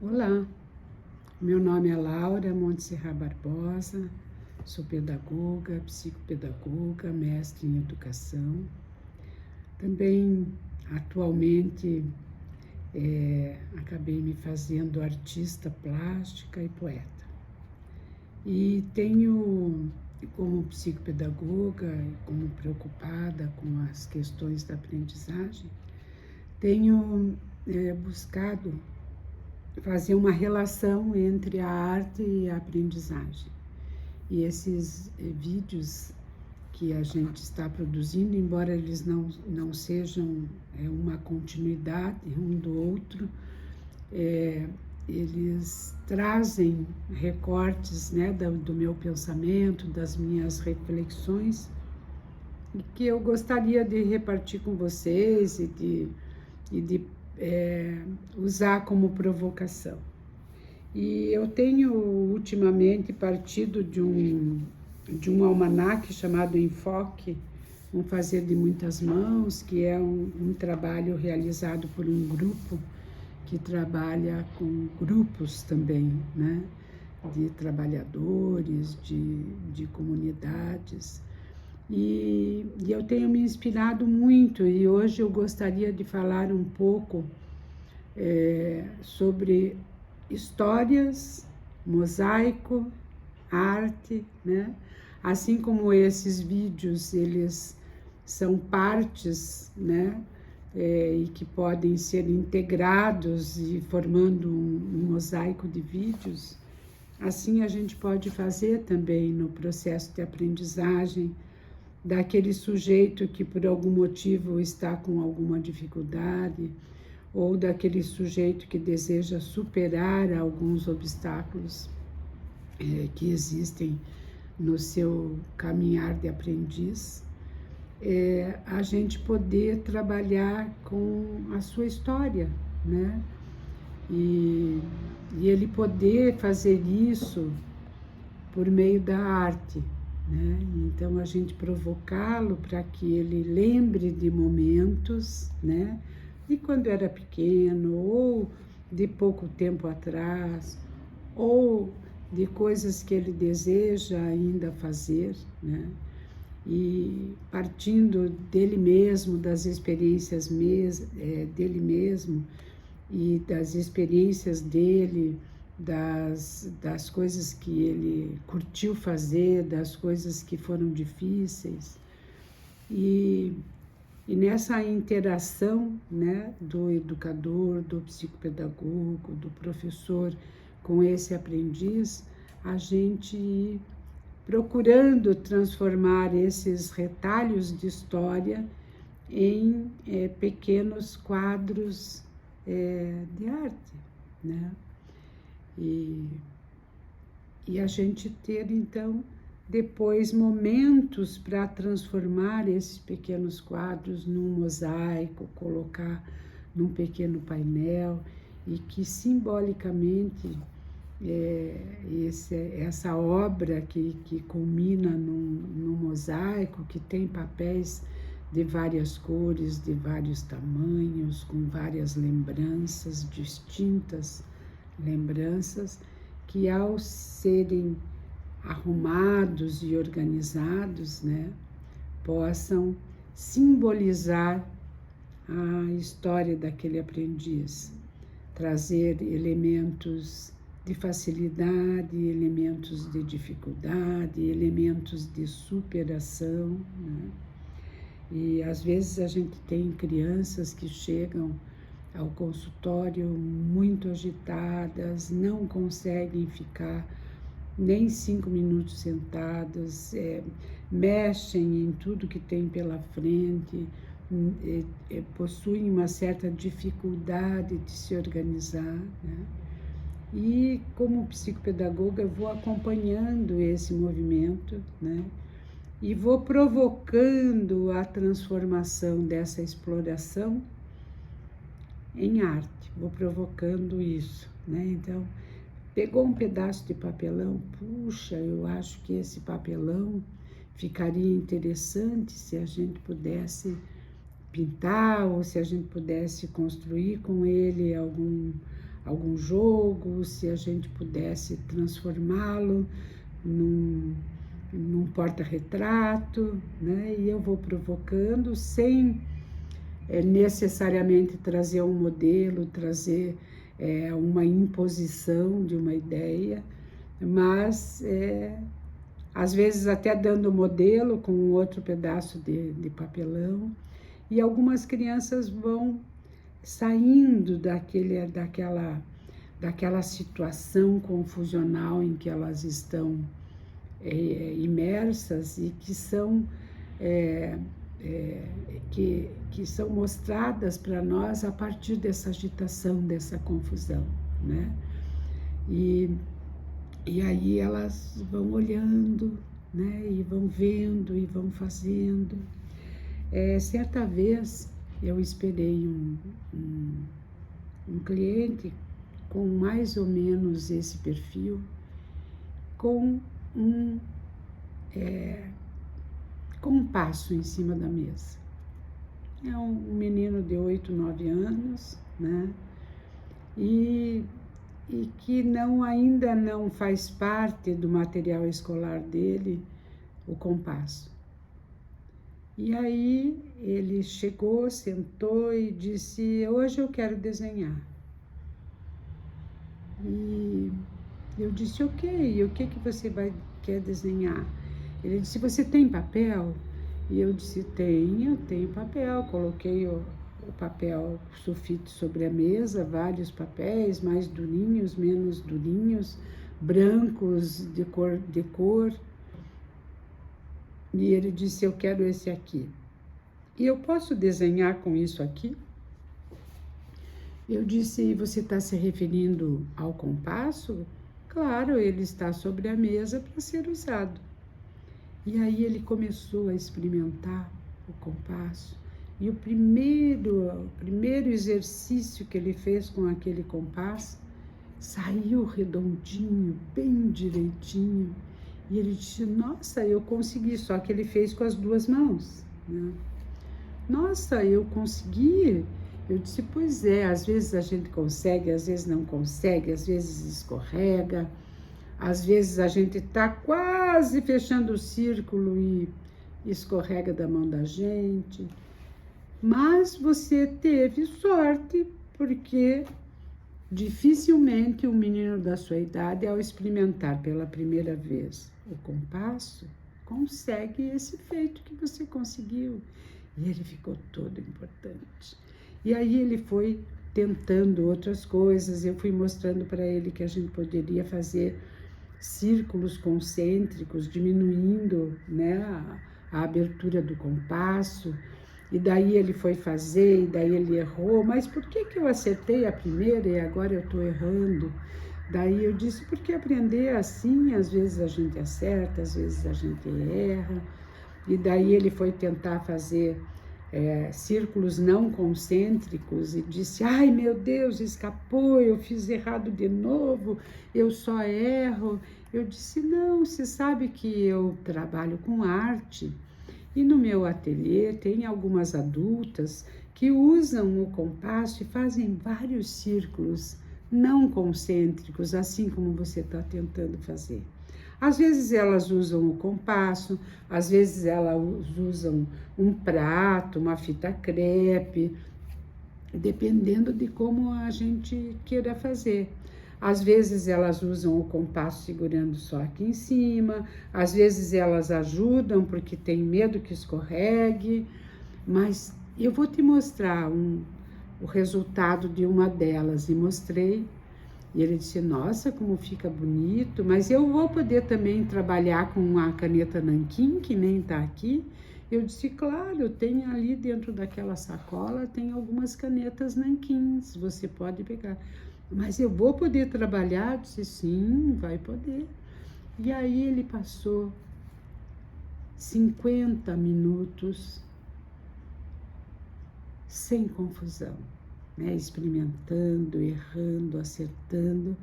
Olá, meu nome é Laura Montserrat Barbosa, sou pedagoga, psicopedagoga, mestre em educação. Também, atualmente, acabei me fazendo artista plástica e poeta. E tenho, como psicopedagoga, como preocupada com as questões da aprendizagem, tenho buscado fazer uma relação entre a arte e a aprendizagem. E esses vídeos que a gente está produzindo, embora eles não sejam uma continuidade um do outro, eles trazem recortes, né, do meu pensamento, das minhas reflexões, e que eu gostaria de repartir com vocês e de usar como provocação. E eu tenho ultimamente partido de um almanaque chamado Enfoque, um fazer de muitas mãos, que é um trabalho realizado por um grupo que trabalha com grupos também, né, de trabalhadores, de comunidades. E eu tenho me inspirado muito, e hoje eu gostaria de falar um pouco sobre histórias, mosaico, arte, né? Assim como esses vídeos, eles são partes, né? E que podem ser integrados e formando um mosaico de vídeos, assim a gente pode fazer também no processo de aprendizagem daquele sujeito que por algum motivo está com alguma dificuldade, ou daquele sujeito que deseja superar alguns obstáculos que existem no seu caminhar de aprendiz, a gente poder trabalhar com a sua história, né? E ele poder fazer isso por meio da arte, né? Então a gente provocá-lo para que ele lembre de momentos, né? De quando era pequeno, ou de pouco tempo atrás, ou de coisas que ele deseja ainda fazer, né? E partindo dele mesmo, das experiências dele mesmo e das experiências dele, das coisas que ele curtiu fazer, das coisas que foram difíceis. E nessa interação, né, do educador, do psicopedagogo, do professor com esse aprendiz, a gente ir procurando transformar esses retalhos de história em pequenos quadros de arte, né? E a gente ter, então, depois momentos para transformar esses pequenos quadros num mosaico, colocar num pequeno painel, e que simbolicamente essa obra que culmina num mosaico, que tem papéis de várias cores, de vários tamanhos, com várias lembranças, distintas lembranças, que ao serem arrumados e organizados, né, possam simbolizar a história daquele aprendiz, trazer elementos de facilidade, elementos de dificuldade, elementos de superação, né? E às vezes a gente tem crianças que chegam ao consultório muito agitadas, não conseguem ficar nem 5 minutos sentadas, mexem em tudo que tem pela frente, possuem uma certa dificuldade de se organizar, né? E como psicopedagoga eu vou acompanhando esse movimento, né? E vou provocando a transformação dessa exploração em arte, vou provocando isso, né? Então, pegou um pedaço de papelão, puxa, eu acho que esse papelão ficaria interessante se a gente pudesse pintar, ou se a gente pudesse construir com ele algum jogo, se a gente pudesse transformá-lo num porta-retrato, né? E eu vou provocando sem necessariamente trazer um modelo, trazer uma imposição de uma ideia, mas às vezes até dando modelo com outro pedaço de papelão, e algumas crianças vão saindo daquela situação confusional em que elas estão imersas e que são que são mostradas para nós a partir dessa agitação, dessa confusão, né? E aí elas vão olhando, né? E vão vendo e vão fazendo. Certa vez eu esperei um cliente com mais ou menos esse perfil, com um compasso em cima da mesa. É um menino de 8, 9 anos, né? E que ainda não faz parte do material escolar dele o compasso. E aí ele chegou, sentou e disse: hoje eu quero desenhar. E eu disse: ok, e o que você quer desenhar? Ele disse: você tem papel? E eu disse: tenho papel. Coloquei o papel sulfite sobre a mesa, vários papéis, mais durinhos, menos durinhos, brancos de cor. E ele disse: eu quero esse aqui. E eu posso desenhar com isso aqui? Eu disse: você está se referindo ao compasso? Claro, ele está sobre a mesa para ser usado. E aí ele começou a experimentar o compasso. E o primeiro exercício que ele fez com aquele compasso saiu redondinho, bem direitinho. E ele disse: nossa, eu consegui, só que ele fez com as duas mãos, né? Nossa, eu consegui. Eu disse: pois é, às vezes a gente consegue, às vezes não consegue, às vezes escorrega, às vezes a gente está quase fechando o círculo e escorrega da mão da gente. Mas você teve sorte, porque dificilmente um menino da sua idade, ao experimentar pela primeira vez o compasso, consegue esse feito que você conseguiu. E ele ficou todo importante. E aí ele foi tentando outras coisas, eu fui mostrando para ele que a gente poderia fazer círculos concêntricos, diminuindo, né, a abertura do compasso. E daí ele foi fazer, e daí ele errou. Mas por que eu acertei a primeira e agora eu estou errando? Daí eu disse: porque aprender assim, às vezes a gente acerta, às vezes a gente erra. E daí ele foi tentar fazer círculos não concêntricos e disse: ai meu Deus, escapou, eu fiz errado de novo, eu só erro. Eu disse: não, você sabe que eu trabalho com arte e no meu ateliê tem algumas adultas que usam o compasso e fazem vários círculos não concêntricos, assim como você está tentando fazer. Às vezes elas usam o compasso, às vezes elas usam um prato, uma fita crepe, dependendo de como a gente queira fazer. Às vezes elas usam o compasso segurando só aqui em cima, às vezes elas ajudam porque tem medo que escorregue, mas eu vou te mostrar o resultado de uma delas, e mostrei. E ele disse: nossa, como fica bonito, mas eu vou poder também trabalhar com a caneta nanquim, que nem está aqui? Eu disse: claro, tem ali dentro daquela sacola, tem algumas canetas nanquins, você pode pegar. Mas eu vou poder trabalhar? Eu disse: sim, vai poder. E aí ele passou 50 minutos sem confusão, né? Experimentando, errando, acertando,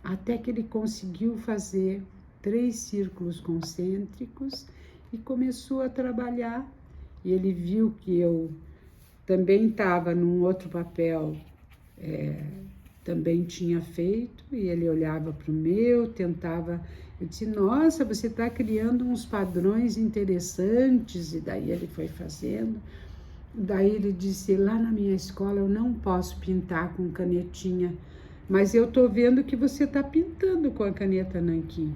até que ele conseguiu fazer 3 círculos concêntricos e começou a trabalhar. E ele viu que eu também estava num outro papel também tinha feito, e ele olhava para o meu, tentava. Eu disse, nossa, você está criando uns padrões interessantes, e daí ele foi fazendo. Daí ele disse, lá na minha escola eu não posso pintar com canetinha, mas eu estou vendo que você está pintando com a caneta nanquim.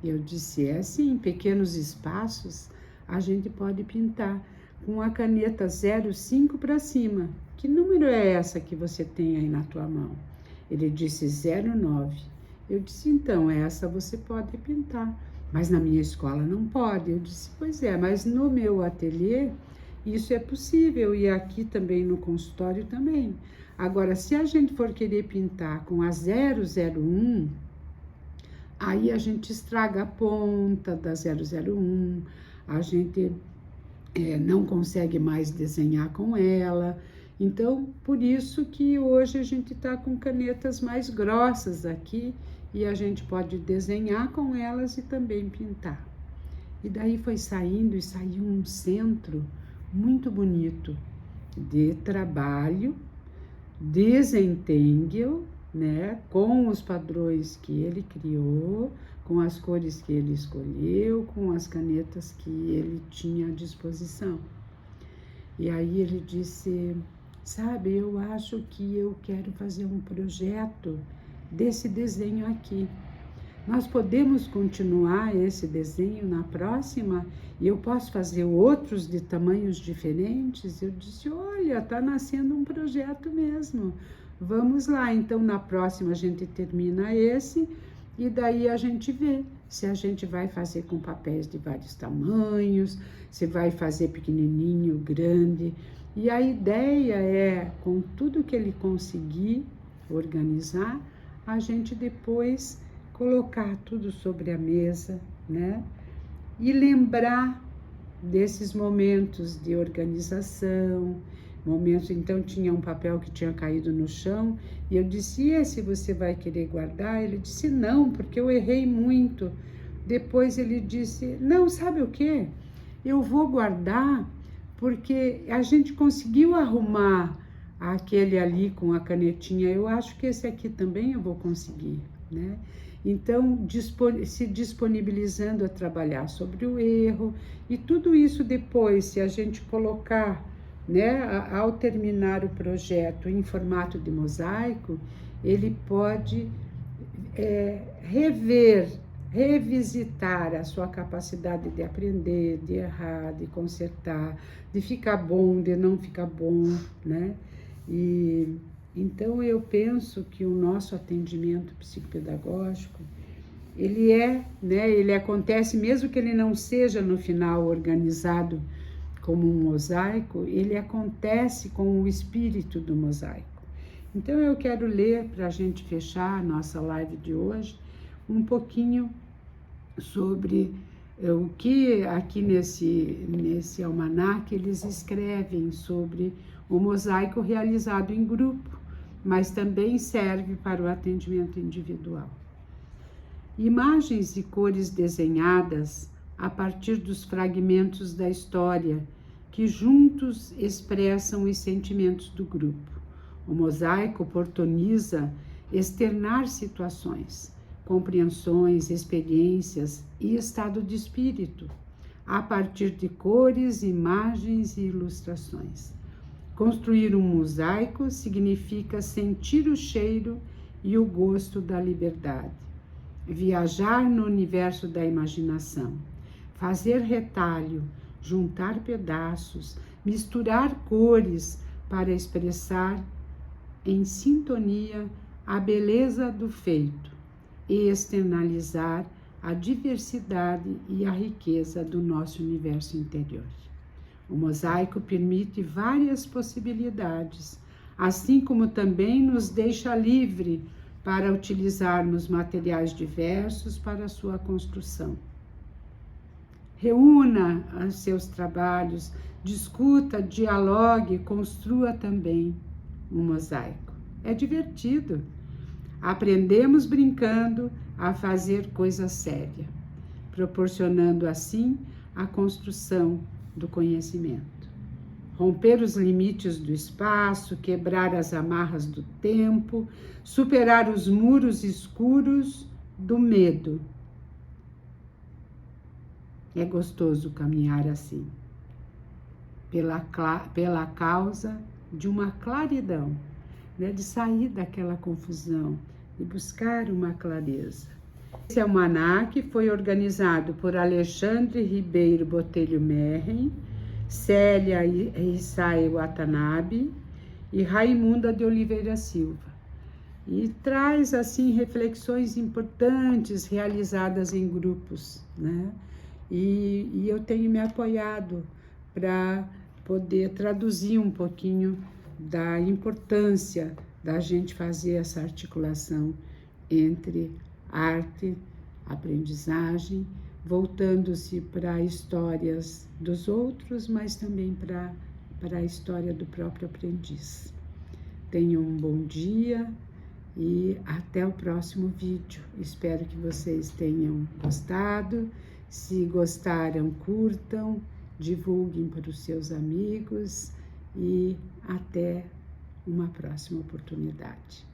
Eu disse, sim, em pequenos espaços a gente pode pintar com a caneta 05 para cima. Que número é essa que você tem aí na tua mão? Ele disse 09. Eu disse, então, essa você pode pintar, mas na minha escola não pode. Eu disse, pois é, mas no meu ateliê isso é possível, e aqui também no consultório também. Agora, se a gente for querer pintar com a 001, aí a gente estraga a ponta da 001, a gente não consegue mais desenhar com ela. Então, por isso que hoje a gente está com canetas mais grossas aqui, e a gente pode desenhar com elas e também pintar. E daí foi saindo, e saiu um centro muito bonito de trabalho, desentengue, né, com os padrões que ele criou, com as cores que ele escolheu, com as canetas que ele tinha à disposição. E aí ele disse, sabe, eu acho que eu quero fazer um projeto desse desenho aqui. Nós podemos continuar esse desenho na próxima, e eu posso fazer outros de tamanhos diferentes? Eu disse, olha, está nascendo um projeto mesmo. Vamos lá, então na próxima a gente termina esse, e daí a gente vê se a gente vai fazer com papéis de vários tamanhos, se vai fazer pequenininho, grande. E a ideia é, com tudo que ele conseguir organizar, a gente depois colocar tudo sobre a mesa, né? E lembrar desses momentos de organização, momentos, então tinha um papel que tinha caído no chão, e eu disse, e esse você vai querer guardar? Ele disse, não, porque eu errei muito. Depois ele disse, não, sabe o quê? Eu vou guardar porque a gente conseguiu arrumar aquele ali com a canetinha, eu acho que esse aqui também eu vou conseguir, né? Então, se disponibilizando a trabalhar sobre o erro, e tudo isso depois, se a gente colocar, né, ao terminar o projeto em formato de mosaico, ele pode revisitar a sua capacidade de aprender, de errar, de consertar, de ficar bom, de não ficar bom, né? E então eu penso que o nosso atendimento psicopedagógico, ele acontece, mesmo que ele não seja no final organizado como um mosaico, ele acontece com o espírito do mosaico. Então eu quero ler, para a gente fechar a nossa live de hoje, um pouquinho sobre o que aqui nesse almanaque eles escrevem sobre o mosaico realizado em grupo, mas também serve para o atendimento individual. Imagens e cores desenhadas a partir dos fragmentos da história que juntos expressam os sentimentos do grupo. O mosaico oportuniza externar situações, compreensões, experiências e estado de espírito, a partir de cores, imagens e ilustrações. Construir um mosaico significa sentir o cheiro e o gosto da liberdade, viajar no universo da imaginação, fazer retalho, juntar pedaços, misturar cores para expressar em sintonia a beleza do feito e externalizar a diversidade e a riqueza do nosso universo interior. O mosaico permite várias possibilidades, assim como também nos deixa livre para utilizarmos materiais diversos para a sua construção. Reúna os seus trabalhos, discuta, dialogue, construa também um mosaico. É divertido. Aprendemos brincando a fazer coisa séria, proporcionando assim a construção do conhecimento. romper os limites do espaço, quebrar as amarras do tempo, superar os muros escuros do medo. É gostoso caminhar assim, pela causa de uma claridão, né? De sair daquela confusão, de buscar uma clareza. Esse almanaque foi organizado por Alexandre Ribeiro Botelho Merren, Célia Isai Watanabe e Raimunda de Oliveira Silva. E traz, assim, reflexões importantes realizadas em grupos, né? E eu tenho me apoiado para poder traduzir um pouquinho da importância da gente fazer essa articulação entre arte, aprendizagem, voltando-se para histórias dos outros, mas também para a história do próprio aprendiz. Tenham um bom dia e até o próximo vídeo. Espero que vocês tenham gostado. Se gostaram, curtam, divulguem para os seus amigos e até uma próxima oportunidade.